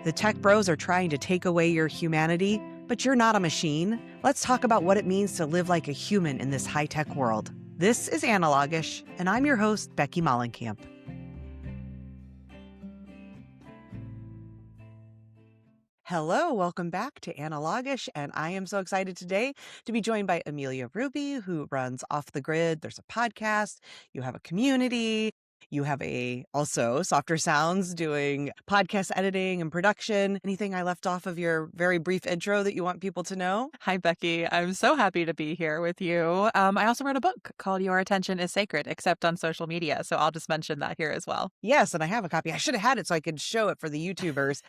The tech bros are trying to take away your humanity, but you're not a machine. Let's talk about what it means to live like a human in this high-tech world. This is Analogish, and I'm your host, Becky Mollenkamp. Hello, welcome back to Analogish, and I am so excited today to be joined by Amelia Hruby, who runs Off the Grid. There's a podcast, you have a community, you have also Softer Sounds doing podcast editing and production. Anything I left off of your very brief intro that you want people to know? Hi, Becky. I'm so happy to be here with you. I also wrote a book called Your Attention is Sacred, except on social media. So I'll just mention that here as well. Yes, and I have a copy. I should have had it so I could show it for the YouTubers.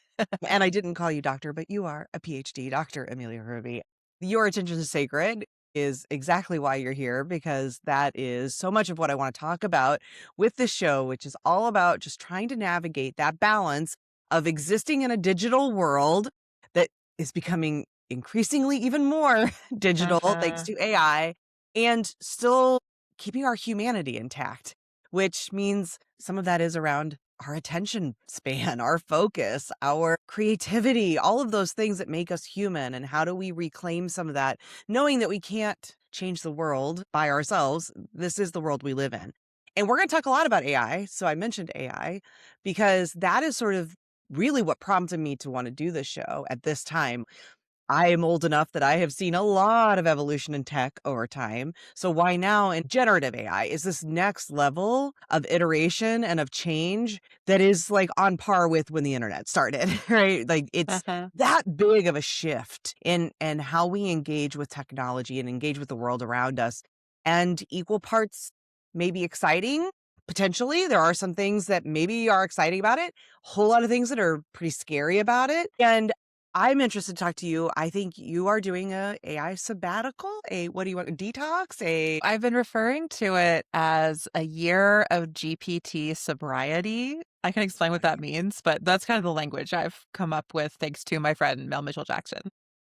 And I didn't call you doctor, but you are a PhD, Dr. Amelia Hruby. Your Attention is Sacred is exactly why you're here, because that is so much of what I want to talk about with this show, which is all about just trying to navigate that balance of existing in a digital world that is becoming increasingly even more digital thanks to AI, and still keeping our humanity intact, which means some of that is around our attention span, our focus, our creativity, all of those things that make us human. And how do we reclaim some of that, knowing that we can't change the world by ourselves? This is the world we live in. And we're going to talk a lot about AI. So I mentioned AI because that is sort of really what prompted me to want to do this show at this time. I am old enough that I have seen a lot of evolution in tech over time. So why now? And generative AI is this next level of iteration and of change that is like on par with when the internet started, right? Like it's that big of a shift in how we engage with technology and engage with the world around us, and equal parts maybe exciting. Potentially, there are some things that maybe are exciting about it, a whole lot of things that are pretty scary about it. And I'm interested to talk to you. I think you are doing a AI sabbatical, what do you want, a detox, I've been referring to it as a year of GPT sobriety. I can explain what that means, but that's kind of the language I've come up with thanks to my friend Mel Mitchell Jackson.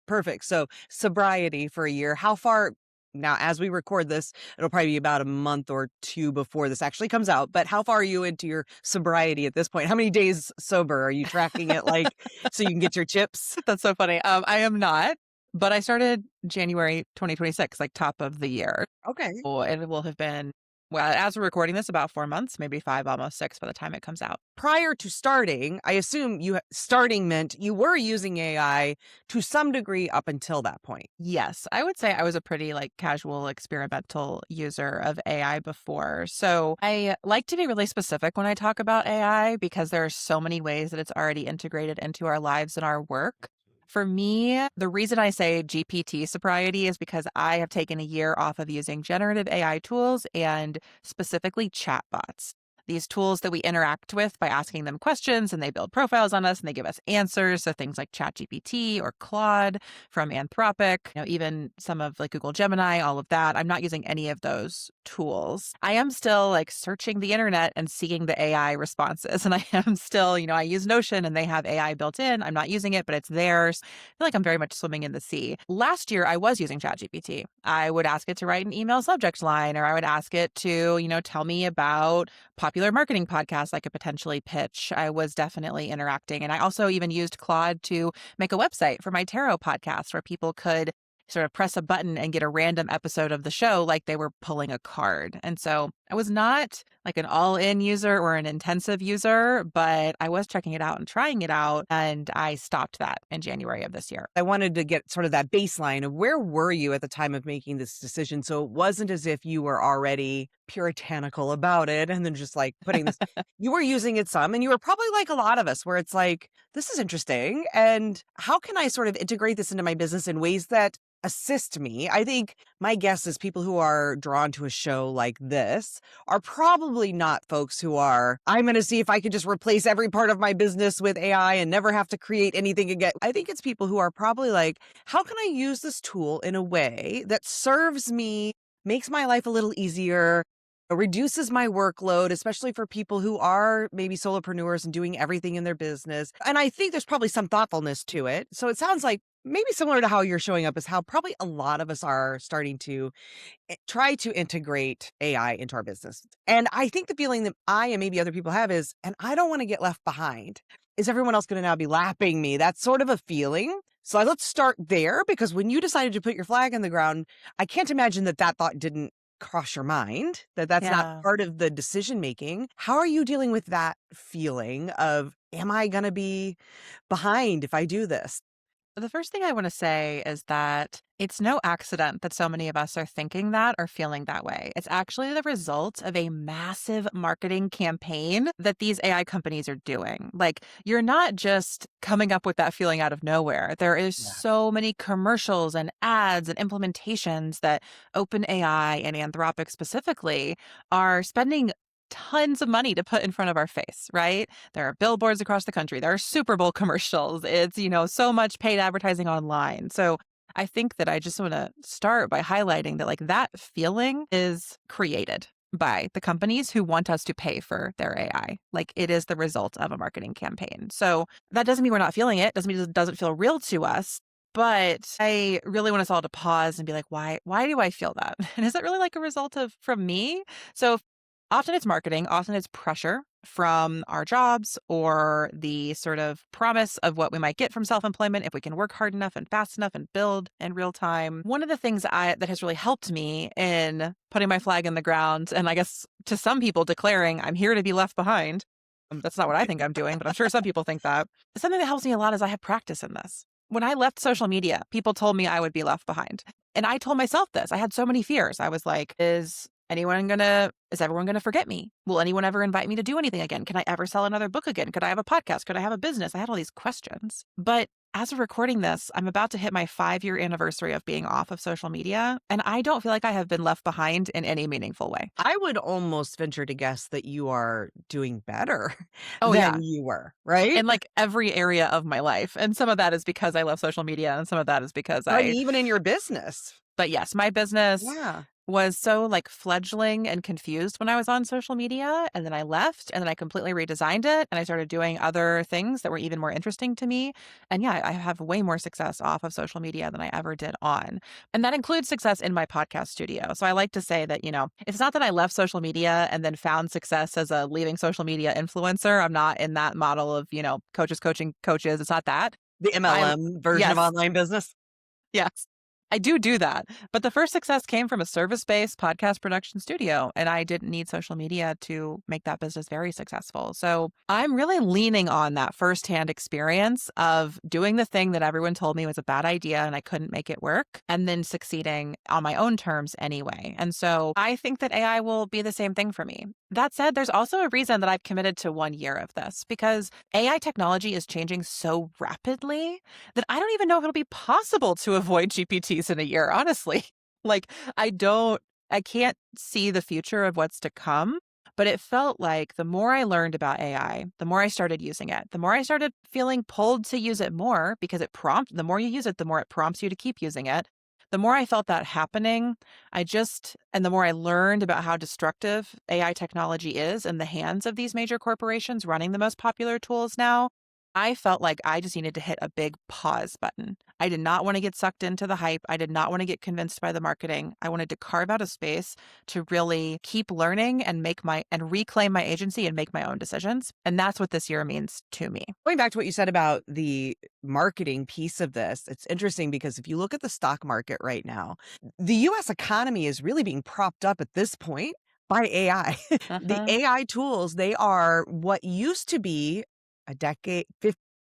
Perfect. So sobriety for a year. How far now, as we record this, it'll probably be about a month or two before this actually comes out. But how far are you into your sobriety at this point? How many days sober are you tracking it like so you can get your chips? That's so funny. I am not, but I started January 2026, like top of the year. Okay. Oh, and it will have been, well, as we're recording this, about 4 months, maybe 5, almost 6 by the time it comes out. Prior to starting, I assume starting meant you were using AI to some degree up until that point. Yes, I would say I was a pretty casual experimental user of AI before. So I like to be really specific when I talk about AI because there are so many ways that it's already integrated into our lives and our work. For me, the reason I say GPT sobriety is because I have taken a year off of using generative AI tools and specifically chatbots. These tools that we interact with by asking them questions, and they build profiles on us and they give us answers. So things like ChatGPT or Claude from Anthropic, even some of Google Gemini, all of that. I'm not using any of those tools. I am still searching the internet and seeing the AI responses. And I am still, I use Notion and they have AI built in. I'm not using it, but it's theirs. I feel like I'm very much swimming in the sea. Last year, I was using ChatGPT. I would ask it to write an email subject line, or I would ask it to, tell me about popular marketing podcasts I could potentially pitch. I was definitely interacting. And I also even used Claude to make a website for my tarot podcast where people could sort of press a button and get a random episode of the show like they were pulling a card. And so I was not an all-in user or an intensive user, but I was checking it out and trying it out. And I stopped that in January of this year. I wanted to get sort of that baseline of where were you at the time of making this decision? So it wasn't as if you were already puritanical about it and then just putting this, you were using it some, and you were probably like a lot of us where it's this is interesting. And how can I sort of integrate this into my business in ways that assist me? I think my guess is people who are drawn to a show like this are probably not folks who are, I'm going to see if I can just replace every part of my business with AI and never have to create anything again. I think it's people who are probably how can I use this tool in a way that serves me, makes my life a little easier, reduces my workload, especially for people who are maybe solopreneurs and doing everything in their business. And I think there's probably some thoughtfulness to it. So it sounds like maybe similar to how you're showing up is how probably a lot of us are starting to try to integrate AI into our business. And I think the feeling that I and maybe other people have is, and I don't want to get left behind. is everyone else going to now be lapping me? That's sort of a feeling. So let's start there, because when you decided to put your flag in the ground, I can't imagine that that thought didn't cross your mind, that that's not Yeah. part of the decision making. How are you dealing with that feeling of, am I going to be behind if I do this? The first thing I want to say is that it's no accident that so many of us are thinking that or feeling that way. It's actually the result of a massive marketing campaign that these AI companies are doing. Like, you're not just coming up with that feeling out of nowhere. There is Yeah. so many commercials and ads and implementations that OpenAI and Anthropic specifically are spending tons of money to put in front of our face, right? There are billboards across the country. There are Super Bowl commercials. It's, so much paid advertising online. So I think that I just want to start by highlighting that, like, that feeling is created by the companies who want us to pay for their AI. Like, it is the result of a marketing campaign. So that doesn't mean we're not feeling it. Doesn't mean it doesn't feel real to us. But I really want us all to pause and be like, why do I feel that? And is it really like a result of from me? So often it's marketing, often it's pressure from our jobs or the sort of promise of what we might get from self-employment if we can work hard enough and fast enough and build in real time. One of the things that has really helped me in putting my flag in the ground, and I guess to some people declaring I'm here to be left behind. That's not what I think I'm doing, but I'm sure some people think that. Something that helps me a lot is I have practice in this. When I left social media, people told me I would be left behind. And I told myself this. I had so many fears. I was like, is everyone going to forget me? Will anyone ever invite me to do anything again? Can I ever sell another book again? Could I have a podcast? Could I have a business? I had all these questions. But as of recording this, I'm about to hit my 5-year anniversary of being off of social media. And I don't feel like I have been left behind in any meaningful way. I would almost venture to guess that you are doing better Oh, yeah. than you were, right? In like every area of my life. And some of that is because I love social media. And some of that is because But even in your business. but yes, my business Yeah. was so like fledgling and confused when I was on social media. And then I left and then I completely redesigned it. And I started doing other things that were even more interesting to me. And yeah, I have way more success off of social media than I ever did on. And that includes success in my podcast studio. So I like to say that, it's not that I left social media and then found success as a leaving social media influencer. I'm not in that model of, coaches coaching coaches. It's not that. The I, MLM version of yes, online business. yes. I do that. But the first success came from a service-based podcast production studio, and I didn't need social media to make that business very successful. So I'm really leaning on that firsthand experience of doing the thing that everyone told me was a bad idea and I couldn't make it work, and then succeeding on my own terms anyway. And so I think that AI will be the same thing for me. That said, there's also a reason that I've committed to 1 year of this, because AI technology is changing so rapidly that I don't even know if it'll be possible to avoid GPTs in a year, honestly. Like, I can't see the future of what's to come, but it felt like the more I learned about AI, the more I started using it, the more I started feeling pulled to use it more, because the more you use it, the more it prompts you to keep using it. The more I felt that happening, and the more I learned about how destructive AI technology is in the hands of these major corporations running the most popular tools now, I felt like I just needed to hit a big pause button. I did not want to get sucked into the hype. I did not want to get convinced by the marketing. I wanted to carve out a space to really keep learning and reclaim my agency and make my own decisions. And that's what this year means to me. Going back to what you said about the marketing piece of this, it's interesting because if you look at the stock market right now, the US economy is really being propped up at this point by AI. The Uh-huh. AI tools, they are what used to be a decade,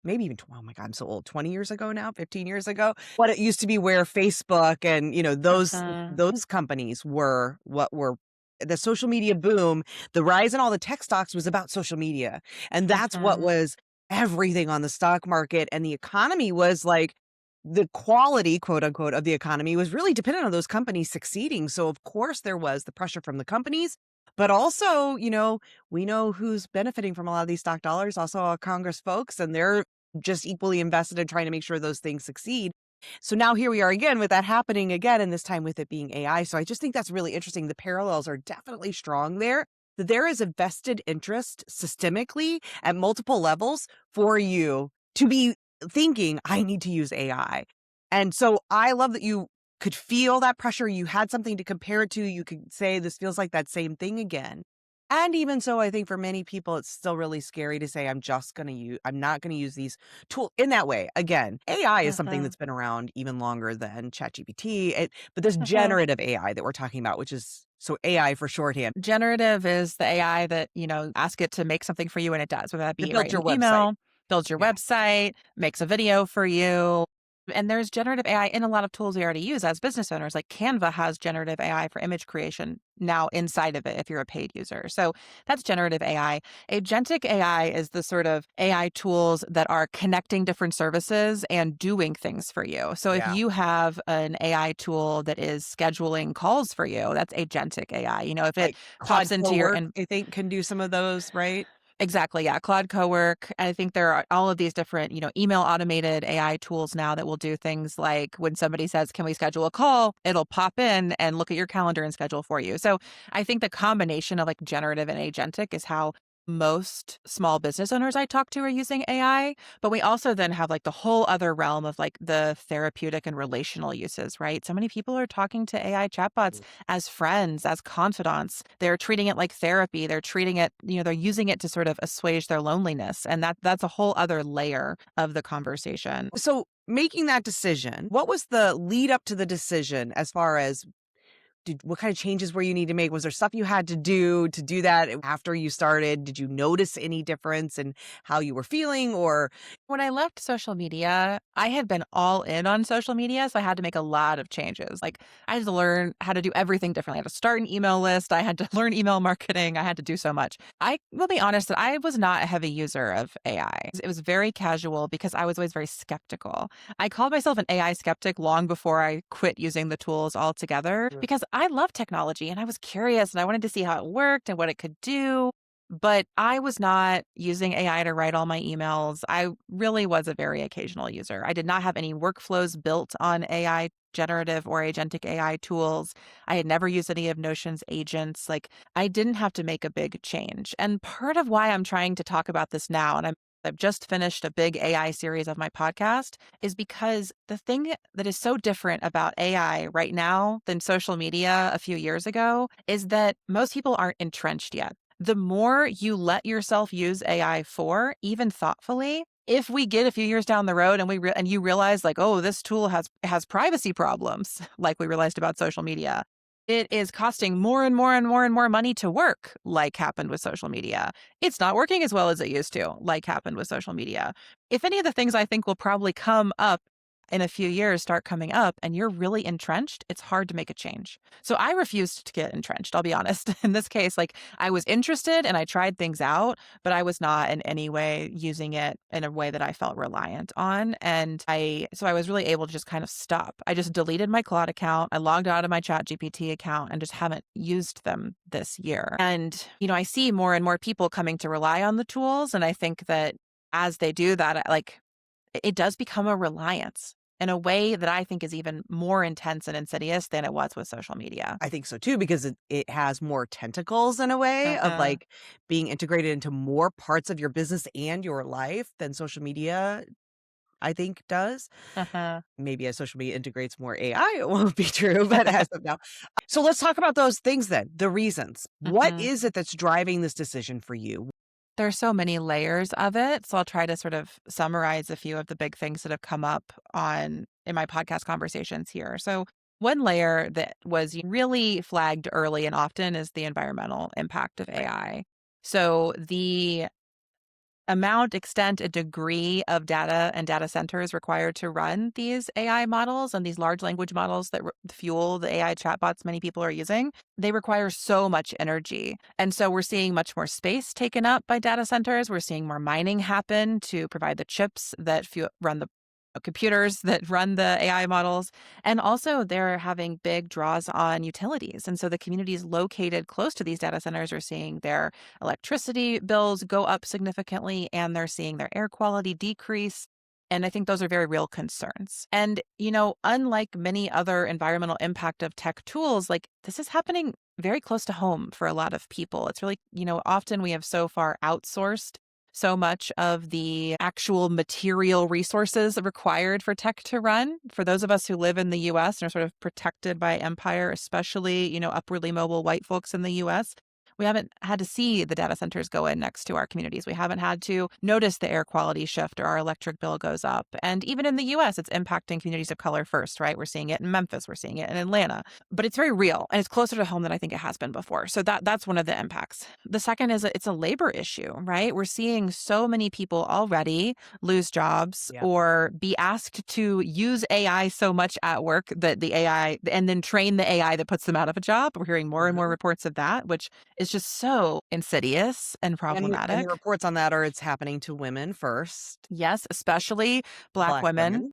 maybe even, oh my God, I'm so old, 20 years ago now, 15 years ago. What it used to be, where Facebook and, Uh-huh. those companies were what were the social media boom. The rise in all the tech stocks was about social media. And that's what Uh-huh. was everything on the stock market. And the economy was like, the quality, quote unquote, of the economy was really dependent on those companies succeeding. So of course there was the pressure from the companies, but also, we know who's benefiting from a lot of these stock dollars, also our Congress folks, and they're just equally invested in trying to make sure those things succeed. So now here we are again with that happening again, and this time with it being AI. So I just think that's really interesting. The parallels are definitely strong there. That there is a vested interest systemically at multiple levels for you to be thinking, I need to use AI. And so I love that you could feel that pressure. You had something to compare it to. You could say, this feels like that same thing again. And even so, I think for many people, it's still really scary to say, I'm not going to use these tools in that way. Again, AI is something Uh-huh. that's been around even longer than ChatGPT. But there's Uh-huh. generative AI that we're talking about, which is so AI for shorthand. Generative is the AI that, ask it to make something for you and it does, whether that It be built write your an website. email, builds your Yeah. website, makes a video for you. And there's generative AI in a lot of tools we already use as business owners. Like Canva has generative AI for image creation now inside of it if you're a paid user. So that's generative AI. Agentic AI is the sort of AI tools that are connecting different services and doing things for you. So if Yeah. you have an AI tool that is scheduling calls for you, that's agentic AI. If it Like Claude pops into your Cowork, in I think can do some of those, right? Exactly, yeah, Claude Cowork. I think there are all of these different, email automated AI tools now that will do things like when somebody says, "Can we schedule a call?" It'll pop in and look at your calendar and schedule for you. So I think the combination of like generative and agentic is how most small business owners I talk to are using AI. But we also then have like the whole other realm of like the therapeutic and relational uses, right? So many people are talking to AI chatbots as friends, as confidants. They're treating it like therapy. They're treating it, they're using it to sort of assuage their loneliness. And that's a whole other layer of the conversation. So making that decision, what was the lead up to the decision as far as what kind of changes were you need to make? Was there stuff you had to do that after you started? Did you notice any difference in how you were feeling or When I left social media, I had been all in on social media, so I had to make a lot of changes. Like, I had to learn how to do everything differently. I had to start an email list. I had to learn email marketing. I had to do so much. I will be honest that I was not a heavy user of AI. It was very casual because I was always very skeptical. I called myself an AI skeptic long before I quit using the tools altogether because I love technology and I was curious and I wanted to see how it worked and what it could do. But I was not using AI to write all my emails. I really was a very occasional user. I did not have any workflows built on AI generative or agentic AI tools. I had never used any of Notion's agents. Like I didn't have to make a big change. And part of why I'm trying to talk about this now, and I've just finished a big AI series of my podcast, is because the thing that is so different about AI right now than social media a few years ago is that most people aren't entrenched yet. The more you let yourself use AI for, even thoughtfully, if we get a few years down the road and and you realize like, oh, this tool has privacy problems, like we realized about social media, it is costing more and more and more and more money to work, like happened with social media. It's not working as well as it used to, like happened with social media. If any of the things I think will probably come up in a few years start coming up and you're really entrenched, it's hard to make a change. So I refused to get entrenched, I'll be honest. In this case, like I was interested and I tried things out, but I was not in any way using it in a way that I felt reliant on. So I was really able to just kind of stop. I just deleted my Claude account. I logged out of my ChatGPT account and just haven't used them this year. And, I see more and more people coming to rely on the tools. And I think that as they do that, like it does become a reliance in a way that I think is even more intense and insidious than it was with social media. I think so too, because it has more tentacles in a way of Uh-huh. like being integrated into more parts of your business and your life than social media, I think does. Uh-huh. Maybe as social media integrates more AI, it won't be true, but as of now. So let's talk about those things then, the reasons. What Mhm. is it that's driving this decision for you? There's so many layers of it, so I'll try to sort of summarize a few of the big things that have come up on in my podcast conversations here. So, one layer that was really flagged early and often is the environmental impact of Right. AI. So, the amount, extent, and degree of data and data centers required to run these AI models and these large language models that fuel the AI chatbots many people are using, they require so much energy. And so we're seeing much more space taken up by data centers. We're seeing more mining happen to provide the chips that run the computers that run the AI models. And also, they're having big draws on utilities. And so the communities located close to these data centers are seeing their electricity bills go up significantly and they're seeing their air quality decrease. And I think those are very real concerns. And, unlike many other environmental impact of tech tools, like this is happening very close to home for a lot of people. It's really, often we have so far outsourced so much of the actual material resources required for tech to run. For those of us who live in the US and are sort of protected by empire, especially, upwardly mobile white folks in the US, We haven't had to see the data centers go in next to our communities. We haven't had to notice the air quality shift or our electric bill goes up. And even in the US, it's impacting communities of color first, right? We're seeing it in Memphis, we're seeing it in Atlanta, but it's very real and it's closer to home than I think it has been before. So that's one of the impacts. The second is it's a labor issue, right? We're seeing so many people already lose jobs Yeah. or be asked to use AI so much at work that the AI and then train the AI that puts them out of a job. We're hearing more and more Mhm. reports of that, which is just so insidious and And the problematic. reports on that are it's happening to women first, Yes, especially Black Black women. women.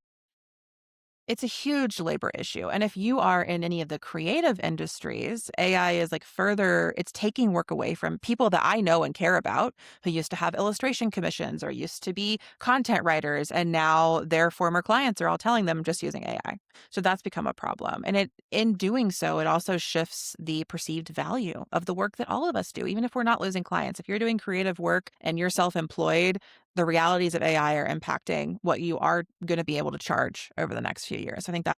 It's a huge labor issue. And if you are in any of the creative industries, AI is like further, it's taking work away from people that I know and care about who used to have illustration commissions or used to be content writers. And now their former clients are all telling them just using AI. So that's become a problem. And in doing so, it also shifts the perceived value of the work that all of us do, even if we're not losing clients. If you're doing creative work and you're self employed, the realities of AI are impacting what you are going to be able to charge over the next few years. I think that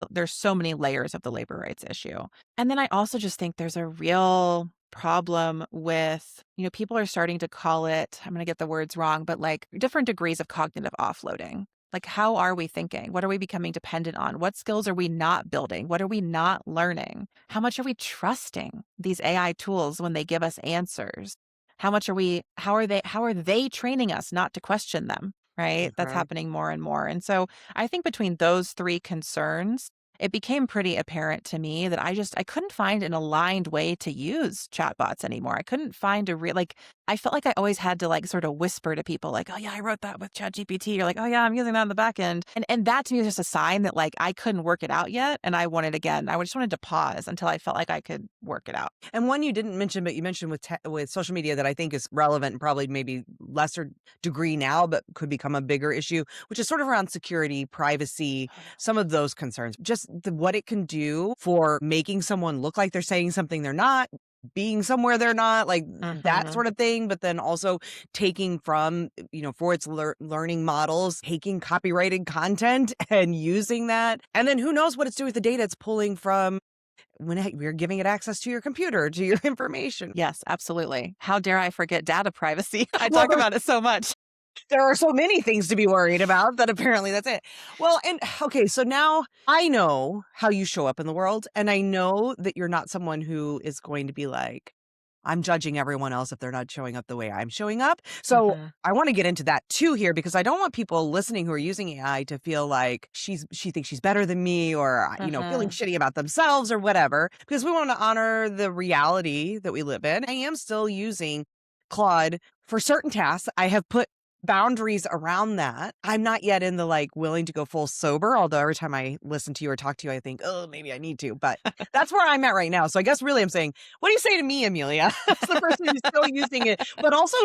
there's so many layers of the labor rights issue. And then I also just think there's a real problem with, people are starting to call it, I'm going to get the words wrong, but like different degrees of cognitive offloading. Like, how are we thinking? What are we becoming dependent on? What skills are we not building? What are we not learning? How much are we trusting these AI tools when they give us answers? How are they training us not to question them, right? That's Mhm. happening more and more. And so I think between those three concerns, it became pretty apparent to me that I couldn't find an aligned way to use chatbots anymore. I couldn't find a real, like, I felt like I always had to like sort of whisper to people like, oh yeah, I wrote that with ChatGPT. Or like, oh yeah, I'm using that in the back end. And that to me was just a sign that like I couldn't work it out yet. And I just wanted to pause until I felt like I could work it out. And one you didn't mention, but you mentioned with social media that I think is relevant and probably maybe lesser degree now, but could become a bigger issue, which is sort of around security, privacy, Oh yeah. some of those concerns. Just what it can do for making someone look like they're saying something they're not, being somewhere they're not, like that Hmm. sort of thing. But then also taking from, for its learning models, taking copyrighted content and using that. And then who knows what it's doing with the data it's pulling from when you're giving it access to your computer, to your information. Yes, absolutely. How dare I forget data privacy? I Well, talk about it so much. there are so many things to be worried about that apparently that's it. Well, and okay, so now I know how you show up in the world, and I know that you're not someone who is going to be like, I'm judging everyone else if they're not showing up the way I'm showing up. So Mhm, I want to get into that too here because I don't want people listening who are using AI to feel like she thinks she's better than me or feeling mhm. shitty about themselves or whatever because we want to honor the reality that we live in. I am still using Claude for certain tasks. I have put boundaries around that. I'm not yet in the like willing to go full sober, although every time I listen to you or talk to you, I think, oh, maybe I need to. But that's where I'm at right now. So I guess really I'm saying, what do you say to me, Amelia? As the person who's still using it, but also,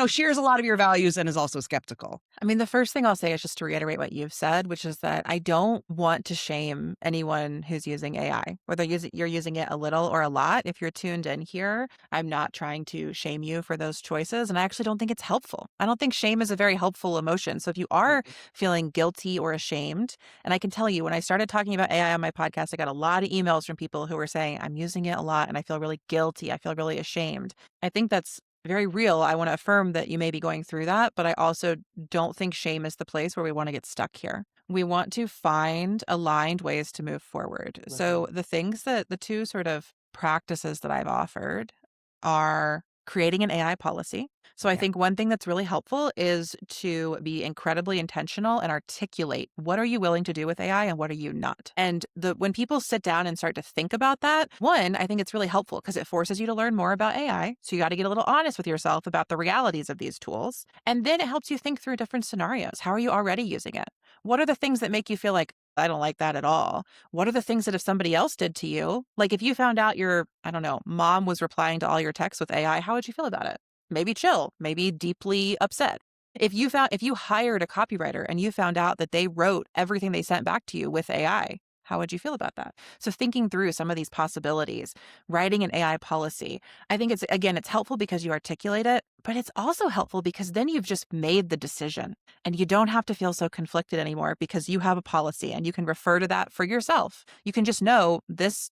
shares a lot of your values and is also skeptical. I mean, the first thing I'll say is just to reiterate what you've said, which is that I don't want to shame anyone who's using AI, whether you're using it a little or a lot. If you're tuned in here, I'm not trying to shame you for those choices. And I actually don't think it's helpful. I don't think shame is a very helpful emotion. So if you are Mm-mm. feeling guilty or ashamed, and I can tell you, when I started talking about AI on my podcast, I got a lot of emails from people who were saying, I'm using it a lot and I feel really guilty. I feel really ashamed. I think that's very real. I want to affirm that you may be going through that, but I also don't think shame is the place where we want to get stuck here. We want to find aligned ways to move forward. So, Right. the two sort of practices that I've offered are creating an AI policy. So, I Yeah. think one thing that's really helpful is to be incredibly intentional and articulate what are you willing to do with AI and what are you not. And when people sit down and start to think about that, one, I think it's really helpful because it forces you to learn more about AI. So, you got to get a little honest with yourself about the realities of these tools. And then it helps you think through different scenarios. How are you already using it? What are the things that make you feel like, I don't like that at all? What are the things that if somebody else did to you, like if you found out your, I don't know, mom was replying to all your texts with AI, how would you feel about it? Maybe chill, maybe deeply upset. If you hired a copywriter and you found out that they wrote everything they sent back to you with AI, how would you feel about that? So thinking through some of these possibilities, writing an AI policy, I think it's helpful because you articulate it, but it's also helpful because then you've just made the decision and you don't have to feel so conflicted anymore because you have a policy and you can refer to that for yourself. You can just know this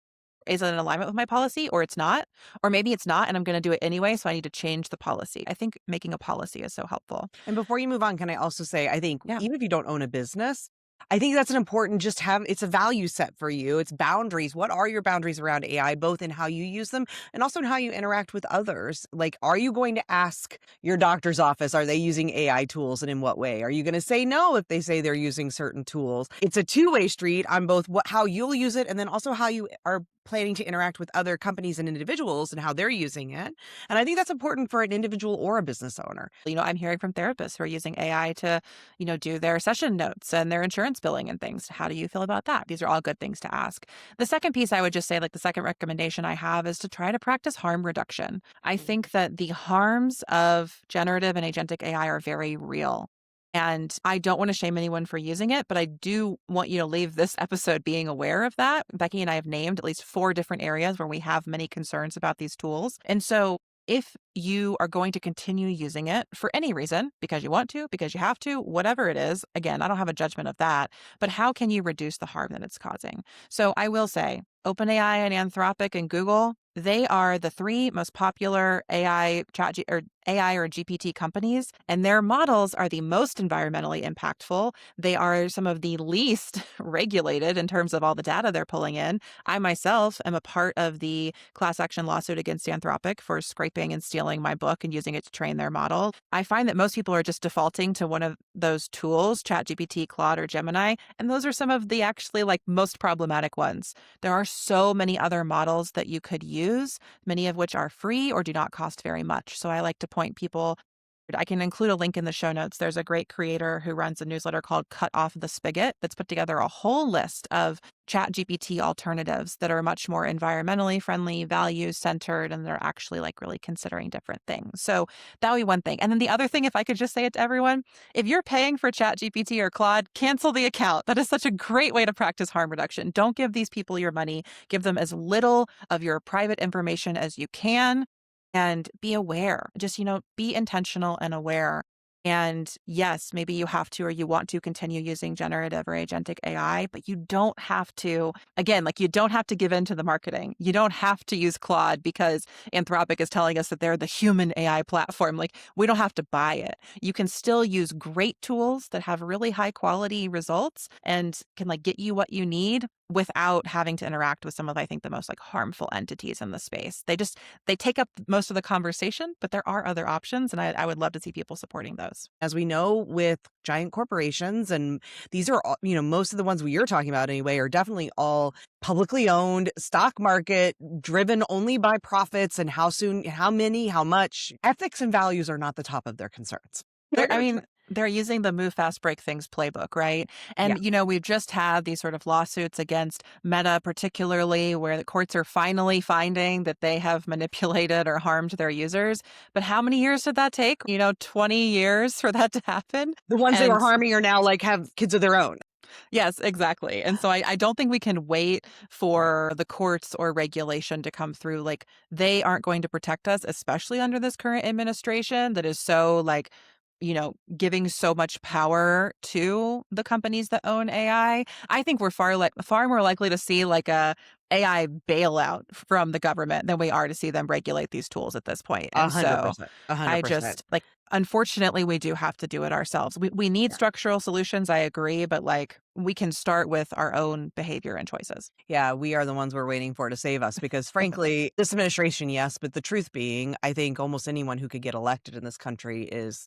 Is it in alignment with my policy or it's not? Or maybe it's not and I'm going to do it anyway. So I need to change the policy. I think making a policy is so helpful. And before you move on, can I also say, I think Yeah. even if you don't own a business, I think that's an important just have it's a value set for you. It's boundaries. What are your boundaries around AI, both in how you use them and also in how you interact with others? Like, are you going to ask your doctor's office, are they using AI tools and in what way? Are you going to say no if they say they're using certain tools? It's a two-way street on both how you'll use it and then also how you are planning to interact with other companies and individuals and how they're using it. And I think that's important for an individual or a business owner. I'm hearing from therapists who are using AI to, do their session notes and their insurance billing and things. How do you feel about that? These are all good things to ask. The second piece I would just say, like the second recommendation I have is to try to practice harm reduction. I think that the harms of generative and agentic AI are very real. And I don't want to shame anyone for using it, but I do want you to leave this episode being aware of that. Becky and I have named at least 4 different areas where we have many concerns about these tools. And so if you are going to continue using it for any reason, because you want to, because you have to, whatever it is, again, I don't have a judgment of that, but how can you reduce the harm that it's causing? So I will say OpenAI and Anthropic and Google, they are the 3 most popular AI or GPT companies, and their models are the most environmentally impactful. They are some of the least regulated in terms of all the data they're pulling in. I myself am a part of the class action lawsuit against Anthropic for scraping and stealing my book and using it to train their model. I find that most people are just defaulting to one of those tools, ChatGPT, Claude, or Gemini, and those are some of the actually like most problematic ones. There are so many other models that you could use, many of which are free or do not cost very much. So I like to point people. I can include a link in the show notes. There's a great creator who runs a newsletter called Cut Off the Spigot that's put together a whole list of ChatGPT alternatives that are much more environmentally friendly, value centered, and they're actually like really considering different things. So that would be one thing. And then the other thing, if I could just say it to everyone, if you're paying for ChatGPT or Claude, cancel the account. That is such a great way to practice harm reduction. Don't give these people your money. Give them as little of your private information as you can. And be aware, just, be intentional and aware. And yes, maybe you have to or you want to continue using generative or agentic AI, but you don't have to, again, like you don't have to give in to the marketing. You don't have to use Claude because Anthropic is telling us that they're the human AI platform. Like we don't have to buy it. You can still use great tools that have really high quality results and can like get you what you need without having to interact with some of, I think, the most like harmful entities in the space. They take up most of the conversation, but there are other options. And I would love to see people supporting those. As we know with giant corporations, and these are all, most of the ones you're talking about anyway, are definitely all publicly owned, stock market driven only by profits and how soon, how many, how much. Ethics and values are not the top of their concerns. They're using the move fast, break things playbook, right? Yeah. And, we've just had these sort of lawsuits against Meta, particularly where the courts are finally finding that they have manipulated or harmed their users. But how many years did that take? 20 years for that to happen. The ones they were And harming are now like have kids of their own. yes, exactly. And so I don't think we can wait for the courts or regulation to come through. Like they aren't going to protect us, especially under this current administration that is so like, giving so much power to the companies that own AI. I think we're far more likely to see like a AI bailout from the government than we are to see them regulate these tools at this point. And so 100%. I 100%. just like, unfortunately, we do have to do it ourselves. We need structural solutions. I agree, but like we can start with our own behavior and choices. Yeah, we are the ones we're waiting for to save us because, frankly, this administration, yes, but the truth being, I think almost anyone who could get elected in this country is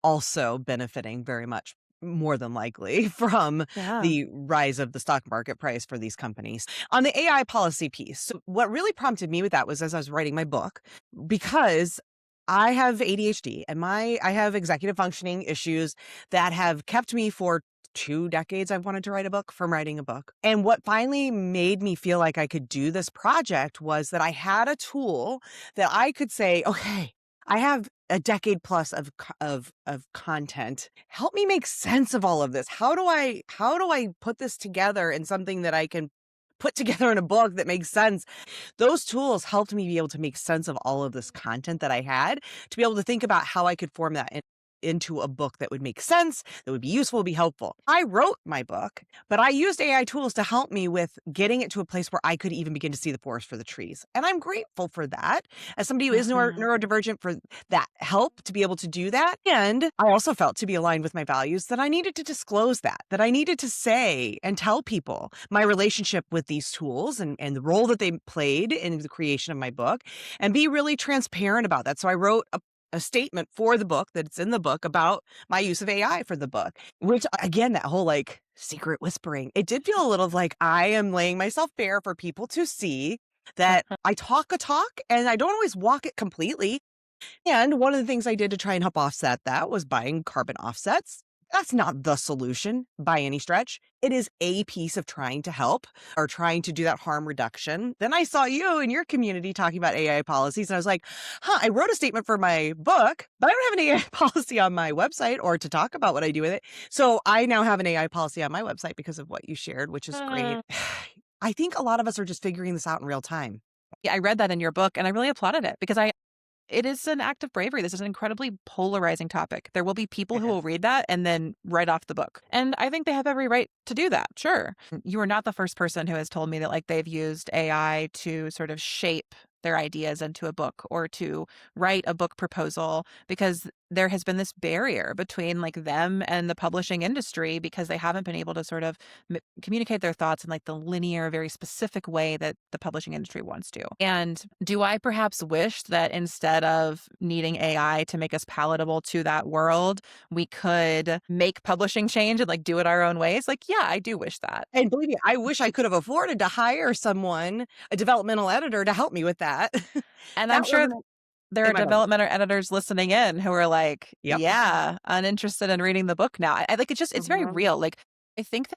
also benefiting very much more than likely from Yeah. the rise of the stock market price for these companies. On the AI policy piece, so what really prompted me with that was as I was writing my book, because I have ADHD and I have executive functioning issues that have kept me for 2 decades. I've wanted to write a book from writing a book. And what finally made me feel like I could do this project was that I had a tool that I could say, okay, I have a decade plus of content. Help me make sense of all of this. How do I put this together in something that I can put together in a book that makes sense? Those tools helped me be able to make sense of all of this content that I had, to be able to think about how I could form that into a book that would make sense, that would be useful, be helpful. I wrote my book, but I used AI tools to help me with getting it to a place where I could even begin to see the forest for the trees. And I'm grateful for that as somebody who is Mhm. neurodivergent for that help to be able to do that. And I also felt to be aligned with my values that I needed to disclose that I needed to say and tell people my relationship with these tools and the role that they played in the creation of my book and be really transparent about that. So I wrote a statement for the book that's in the book about my use of AI for the book, which again, that whole like secret whispering, it did feel a little like I am laying myself bare for people to see that I talk a talk and I don't always walk it completely. And one of the things I did to try and help offset that was buying carbon offsets. That's not the solution by any stretch. It is a piece of trying to help or trying to do that harm reduction. Then I saw you in your community talking about AI policies, and I was like, I wrote a statement for my book, but I don't have an AI policy on my website or to talk about what I do with it. So I now have an AI policy on my website because of what you shared, which is great. I think a lot of us are just figuring this out in real time. Yeah, I read that in your book and I really applauded it because it is an act of bravery. This is an incredibly polarizing topic. There will be people It who will is. read that and then write off the book. And I think they have every right to do that. Sure. You are not the first person who has told me that like they've used AI to sort of shape their ideas into a book or to write a book proposal because there has been this barrier between like them and the publishing industry because they haven't been able to sort of communicate their thoughts in like the linear, very specific way that the publishing industry wants to. And do I perhaps wish that instead of needing AI to make us palatable to that world, we could make publishing change and like do it our own ways? Like, yeah, I do wish that. And believe me, I wish I could have afforded to hire someone, a developmental editor, to help me with that. And I'm That sure wasn't there are in my budget. developmental editors listening in who are like, Yep. yeah, uninterested in reading the book now. I like it's very Mhm. real. Like I think that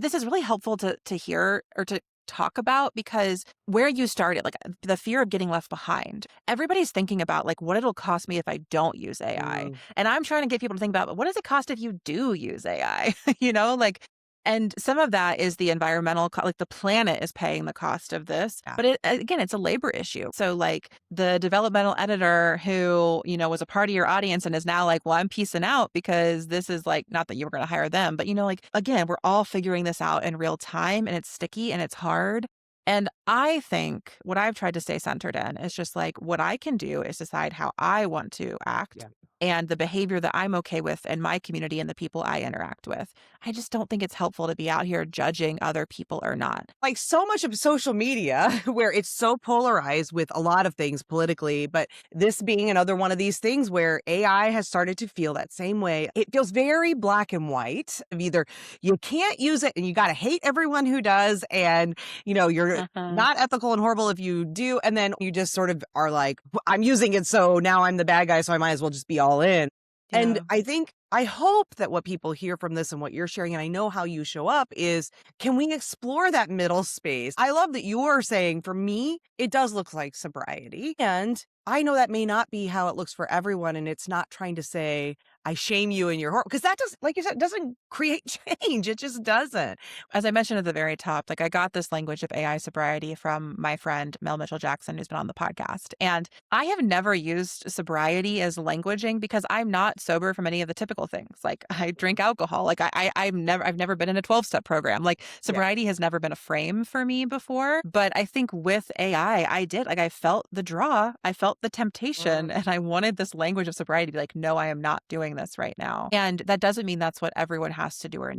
this is really helpful to hear or to talk about because where you started, like the fear of getting left behind. Everybody's thinking about like what it'll cost me if I don't use AI. Mm, And I'm trying to get people to think about what does it cost if you do use AI? Like and some of that is the environmental, like the planet is paying the cost of this. yeah. But again, it's a labor issue. So, like the developmental editor who, was a part of your audience and is now like, well, I'm piecing out because this is like, not that you were going to hire them, but, like, again, we're all figuring this out in real time and it's sticky and it's hard. And I think what I've tried to stay centered in is just like what I can do is decide how I want to act Yeah. and the behavior that I'm okay with in my community and the people I interact with. I just don't think it's helpful to be out here judging other people or not. Like so much of social media where it's so polarized with a lot of things politically, but this being another one of these things where AI has started to feel that same way. It feels very black and white of either you can't use it and you got to hate everyone who does. And, you're Uh-huh. not ethical and horrible if you do. And then you just sort of are like, I'm using it. So now I'm the bad guy. So I might as well just be all in. And Yeah. I hope that what people hear from this and what you're sharing, and I know how you show up, is can we explore that middle space? I love that you're saying, for me, it does look like sobriety. And I know that may not be how it looks for everyone. And it's not trying to say, I shame you in your heart, because that does, like you said, doesn't create change. It just doesn't. As I mentioned at the very top, like I got this language of AI sobriety from my friend Mel Mitchell Jackson, who's been on the podcast. And I have never used sobriety as languaging because I'm not sober from any of the typical things. Like I drink alcohol. Like I've never been in a 12-step program. Like Yeah. sobriety has never been a frame for me before. But I think with AI, I did. Like I felt the draw, I felt the temptation, Mm, and I wanted this language of sobriety to be like, no, I am not doing this right now. And that doesn't mean that's what everyone has to do or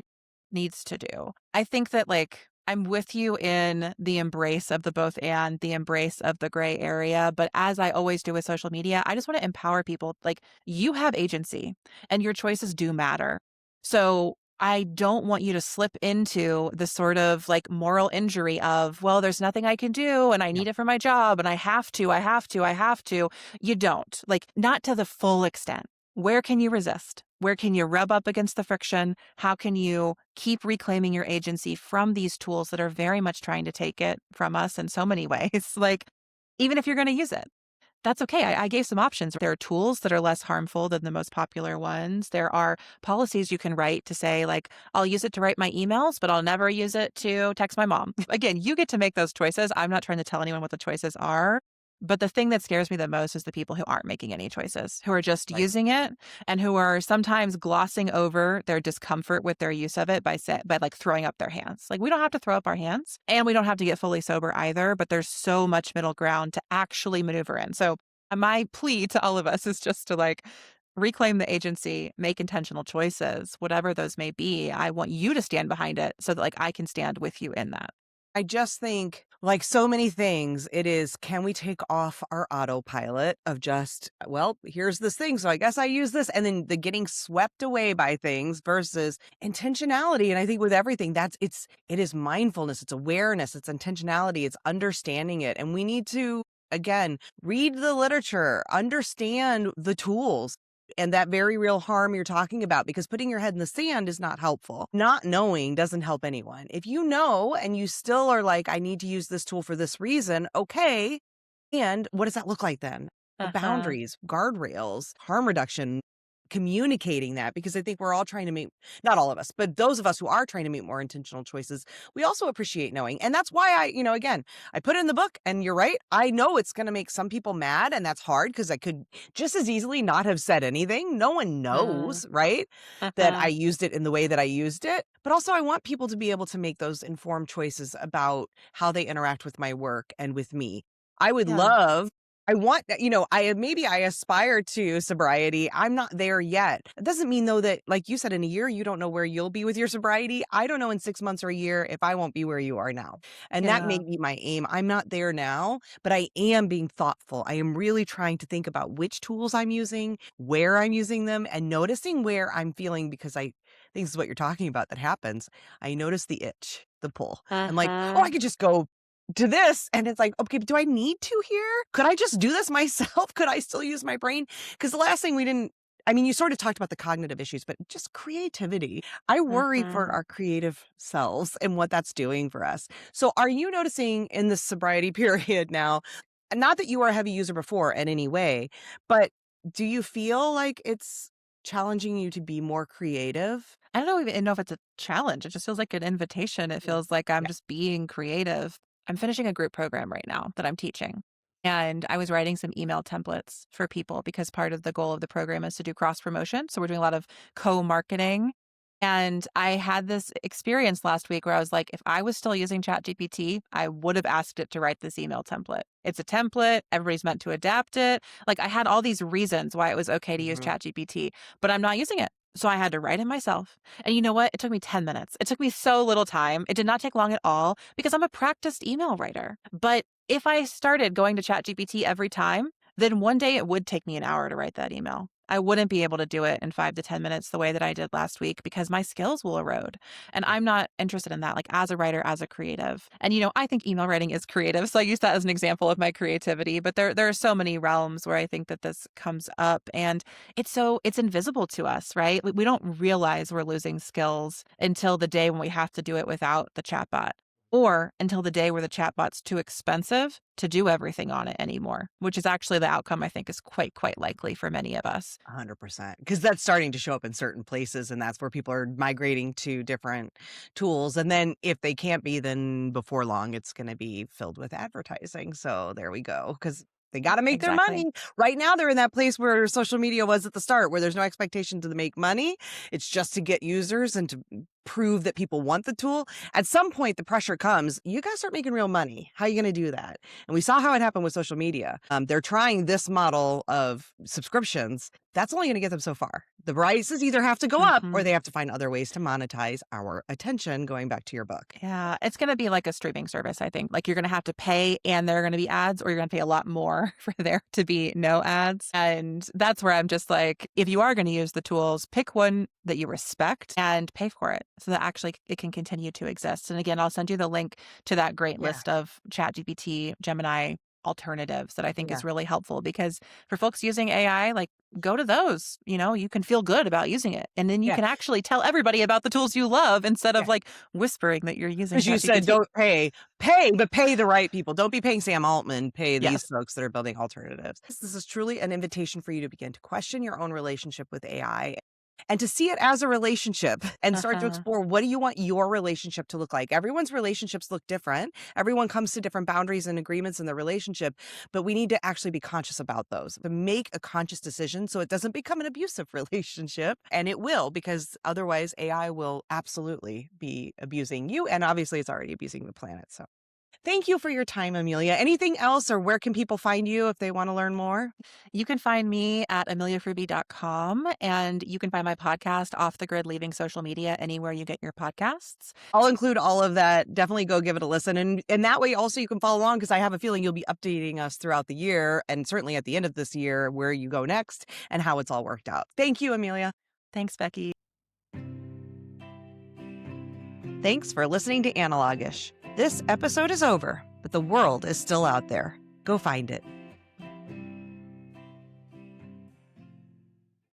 needs to do. I think that like I'm with you in the embrace of the both and the embrace of the gray area. But as I always do with social media, I just want to empower people. Like you have agency and your choices do matter. So I don't want you to slip into the sort of like moral injury of, well, there's nothing I can do and I yeah. need it for my job and I have to, I have to, I have to. You don't, like, not to the full extent. Where can you resist? Where can you rub up against the friction? How can you keep reclaiming your agency from these tools that are very much trying to take it from us in so many ways? Like, even if you're going to use it, that's okay. I gave some options. There are tools that are less harmful than the most popular ones. There are policies you can write to say, like, I'll use it to write my emails, but I'll never use it to text my mom. Again, you get to make those choices. I'm not trying to tell anyone what the choices are. But the thing that scares me the most is the people who aren't making any choices, who are just Right. using it and who are sometimes glossing over their discomfort with their use of it by like throwing up their hands. Like we don't have to throw up our hands and we don't have to get fully sober either, but there's so much middle ground to actually maneuver in. So my plea to all of us is just to like reclaim the agency, make intentional choices, whatever those may be. I want you to stand behind it so that like I can stand with you in that. I just think, like so many things, it is, can we take off our autopilot of just, well, here's this thing, so I guess I use this, and then the getting swept away by things versus intentionality. And I think with everything, it is mindfulness, it's awareness, it's intentionality, it's understanding it. And we need to, again, read the literature, understand the tools, and that very real harm you're talking about, because putting your head in the sand is not helpful. Not knowing doesn't help anyone. If you know and you still are like, I need to use this tool for this reason, okay. And what does that look like then? Uh-huh. Boundaries, guardrails, harm reduction, communicating that, because I think we're all trying to make, not all of us, but those of us who are trying to make more intentional choices, we also appreciate knowing. And that's why again, I put it in the book, and you're right. I know it's going to make some people mad, and that's hard because I could just as easily not have said anything. No one Mm. knows, right? That I Uh-huh. used it in the way that I used it. But also, I want people to be able to make those informed choices about how they interact with my work and with me. I would Yeah. love I want that, maybe I aspire to sobriety. I'm not there yet. It doesn't mean though that, like you said, in a year, you don't know where you'll be with your sobriety. I don't know in 6 months or a year if I won't be where you are now. And that may Yeah. be my aim. I'm not there now, but I am being thoughtful. I am really trying to think about which tools I'm using, where I'm using them, and noticing where I'm feeling, because I think this is what you're talking about that happens. I notice the itch, the pull. I'm like, oh, I Uh-huh. could just go to this. And it's like, okay, but do I need to here? Could I just do this myself? Could I still use my brain? Because the last thing we didn't, I mean, you sort of talked about the cognitive issues, but just creativity. I worry for Mhm. our creative selves and what that's doing for us. So are you noticing in this sobriety period now, not that you were a heavy user before in any way, but do you feel like it's challenging you to be more creative? I don't even know if it's a challenge. It just feels like an invitation. It Mm. feels like I'm Yeah. just being creative. I'm finishing a group program right now that I'm teaching. And I was writing some email templates for people because part of the goal of the program is to do cross promotion. So we're doing a lot of co marketing. And I had this experience last week where I was like, if I was still using ChatGPT, I would have asked it to write this email template. It's a template. Everybody's meant to adapt it. Like I had all these reasons why it was okay to use Mhm. ChatGPT, but I'm not using it. So I had to write it myself. And you know what? It took me 10 minutes. It took me so little time. It did not take long at all because I'm a practiced email writer. But if I started going to ChatGPT every time, then one day it would take me an hour to write that email. I wouldn't be able to do it in 5 to 10 minutes the way that I did last week because my skills will erode. And Yeah. I'm not interested in that, like as a writer, as a creative. And, I think email writing is creative. So I use that as an example of my creativity. But there are so many realms where I think that this comes up. And it's invisible to us, right? We don't realize we're losing skills until the day when we have to do it without the chatbot or until the day where the chatbot's too expensive to do everything on it anymore, which is actually the outcome I think is quite likely for many of us. 100%, because that's starting to show up in certain places, and that's where people are migrating to different tools, and then if they can't be, then before long, it's gonna be filled with advertising, so there we go, because they gotta make their Exactly. money. Right now, they're in that place where social media was at the start, where there's no expectation to make money, it's just to get users and to prove that people want the tool. At some point, the pressure comes, you gotta start making real money. How are you gonna do that? And we saw how it happened with social media. They're trying this model of subscriptions. That's only going to get them so far. The prices either have to go up or Mhm. they have to find other ways to monetize our attention, going back to your book. Yeah, it's gonna be like a streaming service, I think. Like, you're gonna have to pay and there are gonna be ads, or you're gonna pay a lot more for there to be no ads, and that's where I'm just like, if you are gonna use the tools, pick one that you respect and pay for it so that actually it can continue to exist, and again, I'll send you the link to that great Yeah. list of ChatGPT, Gemini alternatives that I think Yeah. is really helpful because for folks using AI, like, go to those, you can feel good about using it, and then you Yeah. can actually tell everybody about the tools you love instead of, Yeah. like, whispering that you're using Because you said ChatGPT. don't pay, but pay the right people. Don't be paying Sam Altman, pay these Yes. folks that are building alternatives. This is truly an invitation for you to begin to question your own relationship with AI. and to see it as a relationship and start to Uh-huh. explore, what do you want your relationship to look like? Everyone's relationships look different. Everyone comes to different boundaries and agreements in their relationship, but we need to actually be conscious about those, to make a conscious decision so it doesn't become an abusive relationship. And it will, because otherwise AI will absolutely be abusing you. And obviously it's already abusing the planet. So thank you for your time, Amelia. Anything else, or where can people find you if they want to learn more? You can find me at ameliahruby.com, and you can find my podcast, Off the Grid Leaving Social Media, anywhere you get your podcasts. I'll include all of that. Definitely go give it a listen. And that way also you can follow along, because I have a feeling you'll be updating us throughout the year, and certainly at the end of this year, where you go next and how it's all worked out. Thank you, Amelia. Thanks, Becky. Thanks for listening to Analogish. This episode is over, but the world is still out there. Go find it.